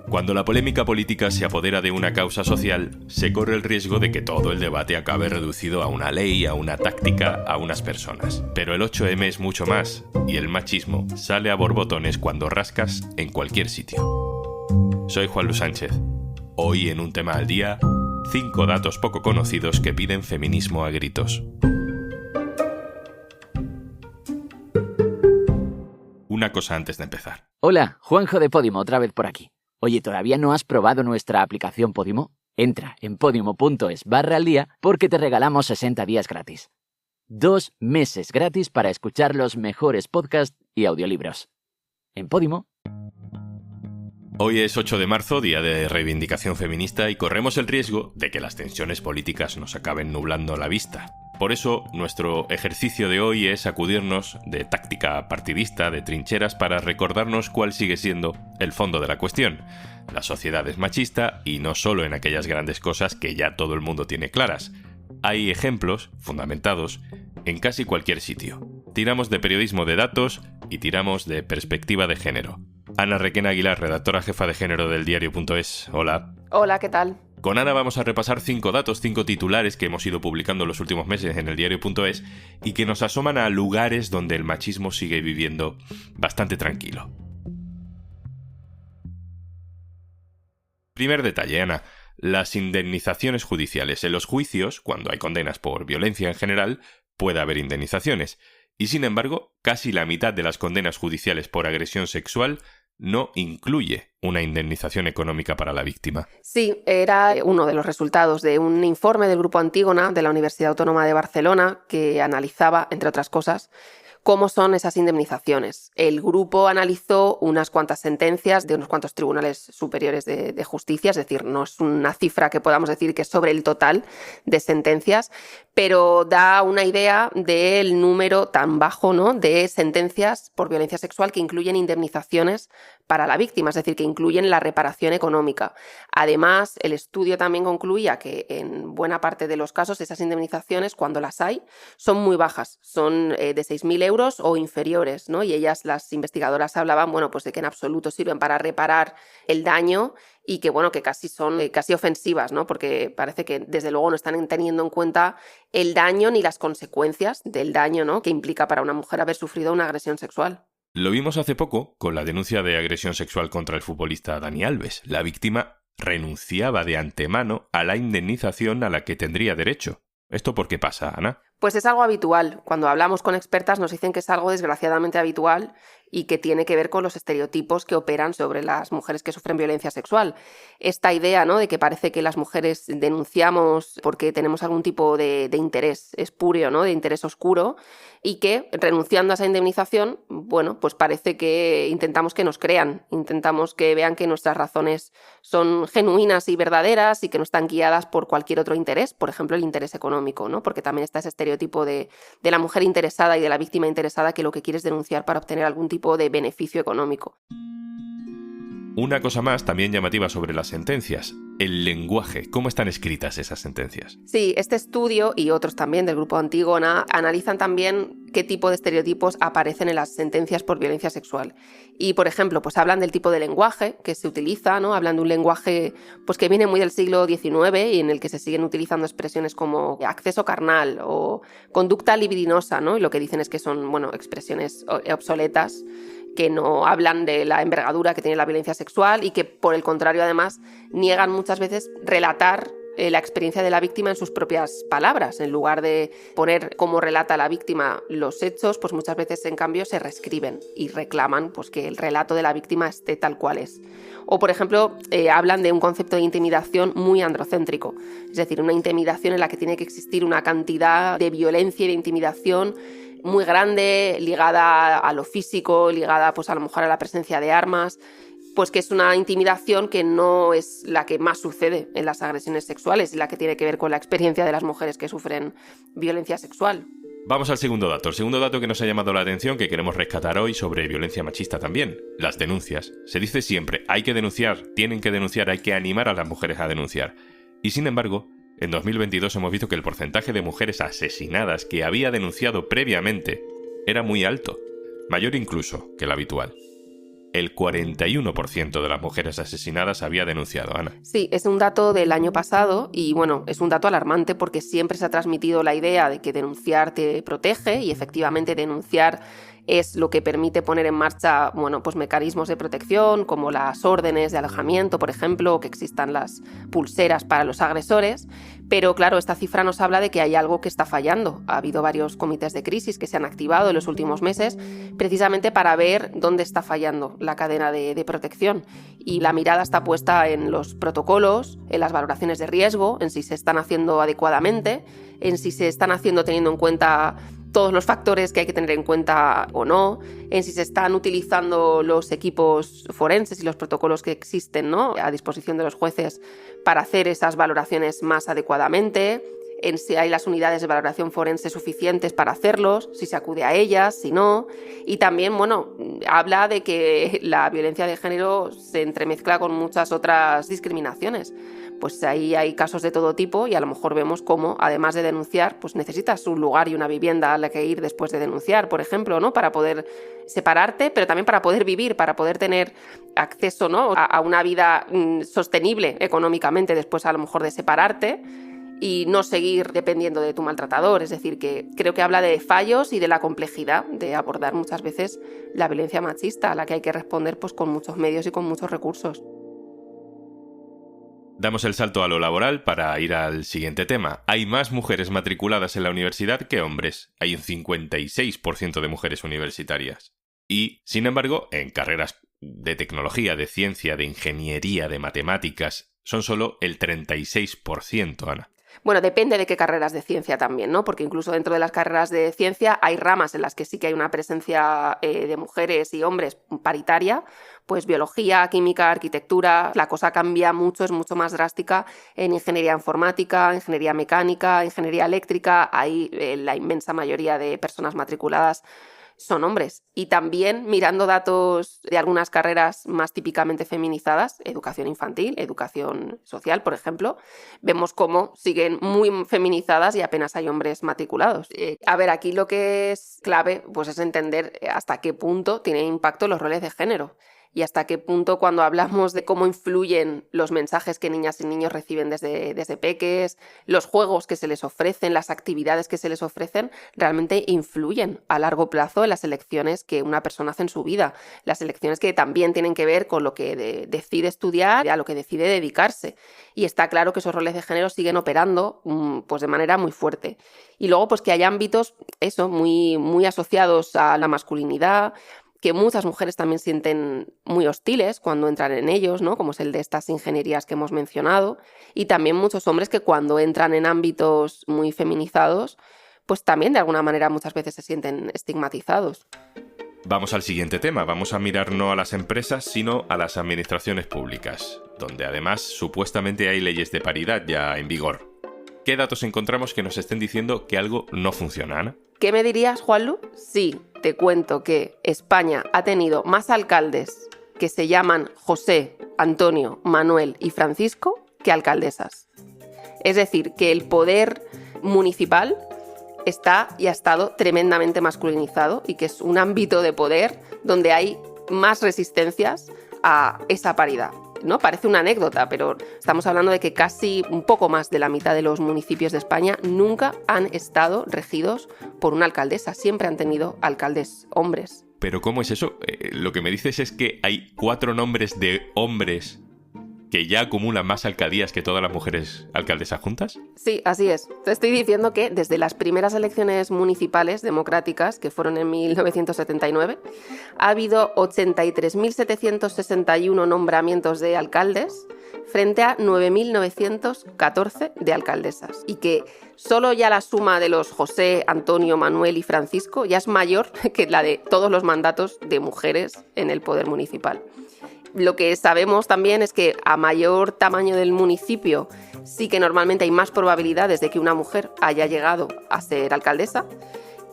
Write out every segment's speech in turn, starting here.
Cuando la polémica política se apodera de una causa social, se corre el riesgo de que todo el debate acabe reducido a una ley, a una táctica, a unas personas. Pero el 8M es mucho más, y el machismo sale a borbotones cuando rascas en cualquier sitio. Soy Juan Luis Sánchez. Hoy en Un Tema al Día, 5 datos poco conocidos que piden feminismo a gritos. Una cosa antes de empezar. Hola, Juanjo de Podimo, otra vez por aquí. Oye, ¿todavía no has probado nuestra aplicación Podimo? Entra en podimo.es/aldía porque te regalamos 60 días gratis. 2 meses gratis para escuchar los mejores podcasts y audiolibros. En Podimo. Hoy es 8 de marzo, día de reivindicación feminista, y corremos el riesgo de que las tensiones políticas nos acaben nublando la vista. Por eso, nuestro ejercicio de hoy es sacudirnos de táctica partidista, de trincheras, para recordarnos cuál sigue siendo el fondo de la cuestión. La sociedad es machista, y no solo en aquellas grandes cosas que ya todo el mundo tiene claras. Hay ejemplos fundamentados en casi cualquier sitio. Tiramos de periodismo de datos y tiramos de perspectiva de género. Ana Requena Aguilar, redactora jefa de género del diario.es. Hola. Hola, ¿qué tal? Con Ana vamos a repasar 5 datos, 5 titulares que hemos ido publicando en los últimos meses en el diario.es y que nos asoman a lugares donde el machismo sigue viviendo bastante tranquilo. Primer detalle, Ana. Las indemnizaciones judiciales. En los juicios, cuando hay condenas por violencia en general, puede haber indemnizaciones. Y sin embargo, casi la mitad de las condenas judiciales por agresión sexual no incluye una indemnización económica para la víctima. Sí, era uno de los resultados de un informe del Grupo Antígona de la Universidad Autónoma de Barcelona que analizaba, entre otras cosas, cómo son esas indemnizaciones. El grupo analizó unas cuantas sentencias de unos cuantos tribunales superiores de justicia, es decir, no es una cifra que podamos decir que es sobre el total de sentencias, pero da una idea del número tan bajo, ¿no?, de sentencias por violencia sexual que incluyen indemnizaciones para la víctima, es decir, que incluyen la reparación económica. Además, el estudio también concluía que en buena parte de los casos esas indemnizaciones, cuando las hay, son muy bajas, son de 6.000 euros o inferiores, ¿no? Y ellas, las investigadoras, hablaban, bueno, pues de que en absoluto sirven para reparar el daño y que, bueno, que casi son casi ofensivas, ¿no? Porque parece que desde luego no están teniendo en cuenta el daño ni las consecuencias del daño, ¿no?, que implica para una mujer haber sufrido una agresión sexual. Lo vimos hace poco con la denuncia de agresión sexual contra el futbolista Dani Alves. La víctima renunciaba de antemano a la indemnización a la que tendría derecho. ¿Esto por qué pasa, Ana? Pues es algo habitual. Cuando hablamos con expertas nos dicen que es algo desgraciadamente habitual y que tiene que ver con los estereotipos que operan sobre las mujeres que sufren violencia sexual. Esta idea, ¿no?, de que parece que las mujeres denunciamos porque tenemos algún tipo de interés espurio, ¿no?, de interés oscuro, y que renunciando a esa indemnización, bueno, pues parece que intentamos que nos crean, intentamos que vean que nuestras razones son genuinas y verdaderas y que no están guiadas por cualquier otro interés, por ejemplo el interés económico, ¿no?, porque también está ese estereotipo de la mujer interesada y de la víctima interesada que lo que quiere es denunciar para obtener algún tipo de beneficio económico. Una cosa más también llamativa sobre las sentencias, el lenguaje. ¿Cómo están escritas esas sentencias? Sí, este estudio y otros también del Grupo Antígona analizan también qué tipo de estereotipos aparecen en las sentencias por violencia sexual. Y, por ejemplo, pues hablan del tipo de lenguaje que se utiliza, ¿no? Hablan de un lenguaje pues que viene muy del siglo XIX y en el que se siguen utilizando expresiones como acceso carnal o conducta libidinosa, ¿no? Y lo que dicen es que son, bueno, expresiones obsoletas que no hablan de la envergadura que tiene la violencia sexual y que, por el contrario, además, niegan muchas veces relatar la experiencia de la víctima en sus propias palabras. En lugar de poner cómo relata la víctima los hechos, pues muchas veces, en cambio, se reescriben y reclaman pues que el relato de la víctima esté tal cual es. O, por ejemplo, hablan de un concepto de intimidación muy androcéntrico, es decir, una intimidación en la que tiene que existir una cantidad de violencia y de intimidación muy grande, ligada a lo físico, ligada pues a lo mejor a la presencia de armas, pues que es una intimidación que no es la que más sucede en las agresiones sexuales y la que tiene que ver con la experiencia de las mujeres que sufren violencia sexual. Vamos al segundo dato. El segundo dato que nos ha llamado la atención, que queremos rescatar hoy sobre violencia machista también. Las denuncias. Se dice siempre, hay que denunciar, tienen que denunciar, hay que animar a las mujeres a denunciar. Y sin embargo, en 2022 hemos visto que el porcentaje de mujeres asesinadas que había denunciado previamente era muy alto, mayor incluso que el habitual. el 41% de las mujeres asesinadas había denunciado, Ana. Sí, es un dato del año pasado y bueno, es un dato alarmante porque siempre se ha transmitido la idea de que denunciar te protege y efectivamente denunciar es lo que permite poner en marcha, bueno, pues mecanismos de protección como las órdenes de alejamiento, por ejemplo, o que existan las pulseras para los agresores. Pero claro, esta cifra nos habla de que hay algo que está fallando. Ha habido varios comités de crisis que se han activado en los últimos meses precisamente para ver dónde está fallando la cadena de protección. Y la mirada está puesta en los protocolos, en las valoraciones de riesgo, en si se están haciendo adecuadamente, en si se están haciendo teniendo en cuenta todos los factores que hay que tener en cuenta o no, en si se están utilizando los equipos forenses y los protocolos que existen, ¿no?, a disposición de los jueces para hacer esas valoraciones más adecuadamente, en si hay las unidades de valoración forense suficientes para hacerlos, si se acude a ellas, si no. Y también, bueno, habla de que la violencia de género se entremezcla con muchas otras discriminaciones. Pues ahí hay casos de todo tipo y a lo mejor vemos cómo, además de denunciar, pues necesitas un lugar y una vivienda a la que ir después de denunciar, por ejemplo, ¿no?, para poder separarte, pero también para poder vivir, para poder tener acceso, ¿no?, a una vida sostenible económicamente después a lo mejor de separarte y no seguir dependiendo de tu maltratador. Es decir, que creo que habla de fallos y de la complejidad de abordar muchas veces la violencia machista, a la que hay que responder pues con muchos medios y con muchos recursos. Damos el salto a lo laboral para ir al siguiente tema. Hay más mujeres matriculadas en la universidad que hombres. Hay un 56% de mujeres universitarias. Y, sin embargo, en carreras de tecnología, de ciencia, de ingeniería, de matemáticas, son solo el 36%, Ana. Bueno, depende de qué carreras de ciencia también, ¿no? Porque incluso dentro de las carreras de ciencia hay ramas en las que sí que hay una presencia de mujeres y hombres paritaria, pues biología, química, arquitectura. La cosa cambia mucho, es mucho más drástica en ingeniería informática, ingeniería mecánica, ingeniería eléctrica. Ahí la inmensa mayoría de personas matriculadas son hombres. Y también mirando datos de algunas carreras más típicamente feminizadas, educación infantil, educación social, por ejemplo, vemos cómo siguen muy feminizadas y apenas hay hombres matriculados. A ver, aquí lo que es clave pues es entender hasta qué punto tienen impacto los roles de género. Y hasta qué punto, cuando hablamos de cómo influyen los mensajes que niñas y niños reciben desde peques, los juegos que se les ofrecen, las actividades que se les ofrecen, realmente influyen a largo plazo en las elecciones que una persona hace en su vida. Las elecciones que también tienen que ver con lo que decide estudiar y a lo que decide dedicarse. Y está claro que esos roles de género siguen operando pues de manera muy fuerte. Y luego pues que hay ámbitos muy, muy asociados a la masculinidad, que muchas mujeres también sienten muy hostiles cuando entran en ellos, ¿no?, como es el de estas ingenierías que hemos mencionado, y también muchos hombres que cuando entran en ámbitos muy feminizados, pues también de alguna manera muchas veces se sienten estigmatizados. Vamos al siguiente tema. Vamos a mirar no a las empresas, sino a las administraciones públicas, donde además supuestamente hay leyes de paridad ya en vigor. ¿Qué datos encontramos que nos estén diciendo que algo no funciona, Ana? ¿Qué me dirías, Juanlu? Sí, te cuento que España ha tenido más alcaldes que se llaman José, Antonio, Manuel y Francisco que alcaldesas. Es decir, que el poder municipal está y ha estado tremendamente masculinizado y que es un ámbito de poder donde hay más resistencias a esa paridad, ¿no? Parece una anécdota, pero estamos hablando de que casi un poco más de la mitad de los municipios de España nunca han estado regidos por una alcaldesa, siempre han tenido alcaldes hombres. ¿Pero cómo es eso? Lo que me dices es que hay 4 nombres de hombres que ya acumulan más alcaldías que todas las mujeres alcaldesas juntas. Sí, así es. Te estoy diciendo que desde las primeras elecciones municipales democráticas, que fueron en 1979, ha habido 83.761 nombramientos de alcaldes frente a 9.914 de alcaldesas. Y que solo ya la suma de los José, Antonio, Manuel y Francisco ya es mayor que la de todos los mandatos de mujeres en el poder municipal. Lo que sabemos también es que a mayor tamaño del municipio sí que normalmente hay más probabilidades de que una mujer haya llegado a ser alcaldesa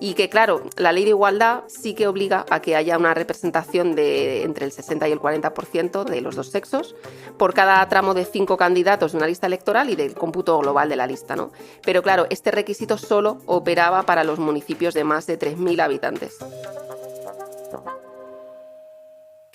y que, claro, la ley de igualdad sí que obliga a que haya una representación de entre el 60 y el 40% de los dos sexos por cada tramo de 5 candidatos de una lista electoral y del cómputo global de la lista, ¿no? Pero claro, este requisito solo operaba para los municipios de más de 3.000 habitantes.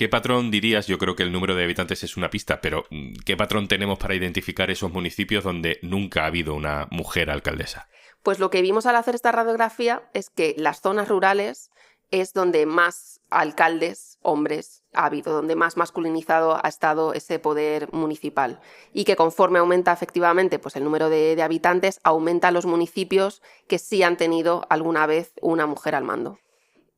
¿Qué patrón dirías? Yo creo que el número de habitantes es una pista, pero ¿qué patrón tenemos para identificar esos municipios donde nunca ha habido una mujer alcaldesa? Pues lo que vimos al hacer esta radiografía es que las zonas rurales es donde más alcaldes, hombres, ha habido, donde más masculinizado ha estado ese poder municipal. Y que conforme aumenta efectivamente pues el número de habitantes, aumentan los municipios que sí han tenido alguna vez una mujer al mando.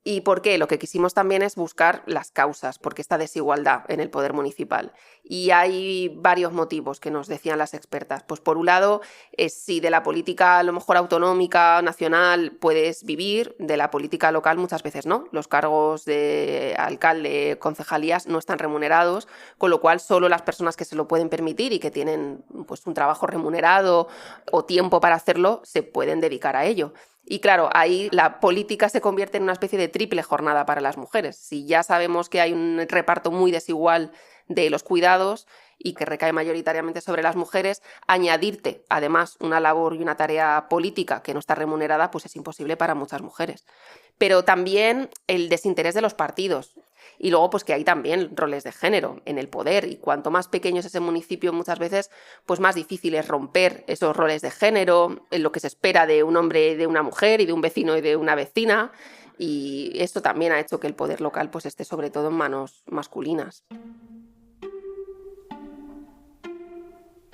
¿Y por qué? Lo que quisimos también es buscar las causas, porque esta desigualdad en el poder municipal. Y hay varios motivos que nos decían las expertas. Pues por un lado, si de la política a lo mejor autonómica, nacional, puedes vivir, de la política local muchas veces no. Los cargos de alcalde, concejalías no están remunerados, con lo cual solo las personas que se lo pueden permitir y que tienen pues un trabajo remunerado o tiempo para hacerlo, se pueden dedicar a ello. Y claro, ahí la política se convierte en una especie de triple jornada para las mujeres. Si ya sabemos que hay un reparto muy desigual de los cuidados y que recae mayoritariamente sobre las mujeres, añadirte además una labor y una tarea política que no está remunerada, pues es imposible para muchas mujeres. Pero también el desinterés de los partidos. Y luego pues que hay también roles de género en el poder, y cuanto más pequeño es ese municipio muchas veces pues más difícil es romper esos roles de género, en lo que se espera de un hombre y de una mujer y de un vecino y de una vecina, y esto también ha hecho que el poder local pues esté sobre todo en manos masculinas.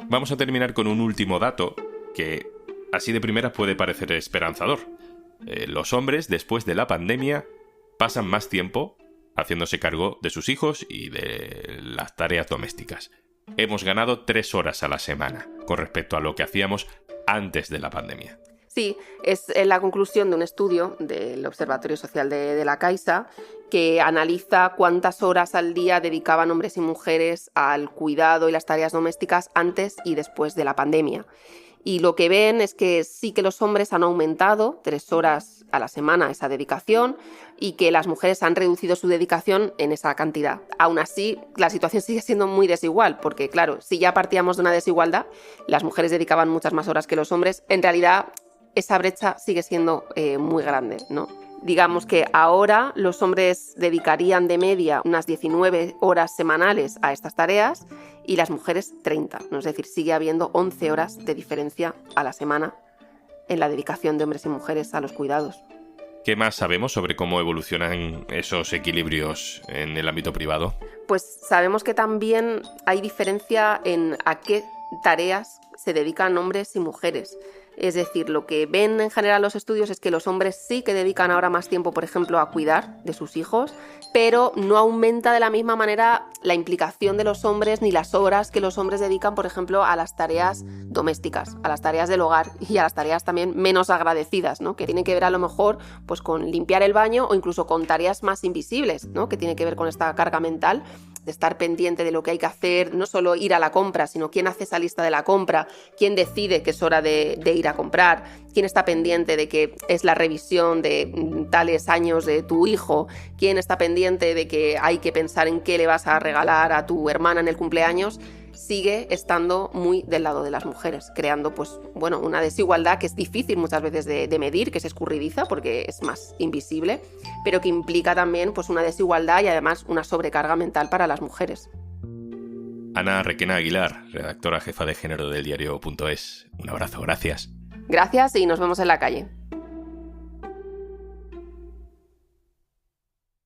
Vamos a terminar con un último dato que así de primeras puede parecer esperanzador. Los hombres después de la pandemia pasan más tiempo haciéndose cargo de sus hijos y de las tareas domésticas. Hemos ganado 3 horas a la semana con respecto a lo que hacíamos antes de la pandemia. Sí, es la conclusión de un estudio del Observatorio Social de la Caixa que analiza cuántas horas al día dedicaban hombres y mujeres al cuidado y las tareas domésticas antes y después de la pandemia. Y lo que ven es que sí que los hombres han aumentado 3 horas a la semana esa dedicación y que las mujeres han reducido su dedicación en esa cantidad. Aún así, la situación sigue siendo muy desigual, porque claro, si ya partíamos de una desigualdad, las mujeres dedicaban muchas más horas que los hombres, en realidad esa brecha sigue siendo muy grande, ¿no? Digamos que ahora los hombres dedicarían de media unas 19 horas semanales a estas tareas y las mujeres 30. Es decir, sigue habiendo 11 horas de diferencia a la semana en la dedicación de hombres y mujeres a los cuidados. ¿Qué más sabemos sobre cómo evolucionan esos equilibrios en el ámbito privado? Pues sabemos que también hay diferencia en a qué tareas se dedican hombres y mujeres. Es decir, lo que ven en general los estudios es que los hombres sí que dedican ahora más tiempo, por ejemplo, a cuidar de sus hijos, pero no aumenta de la misma manera la implicación de los hombres ni las horas que los hombres dedican, por ejemplo, a las tareas domésticas, a las tareas del hogar y a las tareas también menos agradecidas, ¿no? Que tienen que ver a lo mejor pues, con limpiar el baño o incluso con tareas más invisibles, ¿no? Que tiene que ver con esta carga mental de estar pendiente de lo que hay que hacer, no solo ir a la compra, sino quién hace esa lista de la compra, quién decide que es hora de ir a comprar, quién está pendiente de que es la revisión de tales años de tu hijo, quién está pendiente de que hay que pensar en qué le vas a regalar a tu hermana en el cumpleaños, sigue estando muy del lado de las mujeres, creando pues, bueno, una desigualdad que es difícil muchas veces de medir, que es escurridiza porque es más invisible, pero que implica también pues, una desigualdad y además una sobrecarga mental para las mujeres. Ana Requena Aguilar, redactora jefa de género del diario.es. Un abrazo, gracias. Gracias y nos vemos en la calle.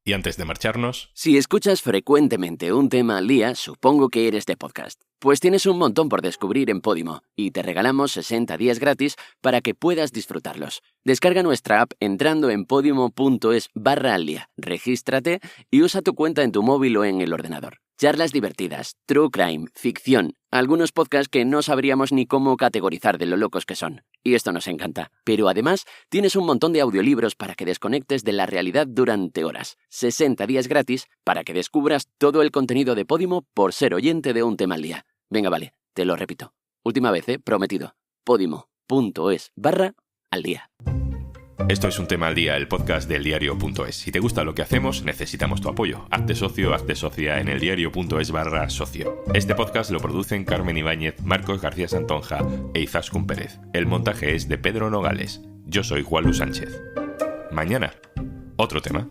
Y antes de marcharnos... Si escuchas frecuentemente un tema al día, supongo que eres de podcast. Pues tienes un montón por descubrir en Podimo y te regalamos 60 días gratis para que puedas disfrutarlos. Descarga nuestra app entrando en podimo.es/aldía. Regístrate y usa tu cuenta en tu móvil o en el ordenador. Charlas divertidas, true crime, ficción, algunos podcasts que no sabríamos ni cómo categorizar de lo locos que son. Y esto nos encanta. Pero además, tienes un montón de audiolibros para que desconectes de la realidad durante horas. 60 días gratis para que descubras todo el contenido de Podimo por ser oyente de un tema al día. Venga, vale, te lo repito. Última vez, prometido. Podimo.es/aldía. Esto es Un Tema al Día, el podcast del diario.es. Si te gusta lo que hacemos, necesitamos tu apoyo. Hazte socio, hazte socia en el diario.es/socio. Este podcast lo producen Carmen Ibáñez, Marcos García Santonja e Izaskun Pérez. El montaje es de Pedro Nogales. Yo soy Juan Luis Sánchez. Mañana, otro tema.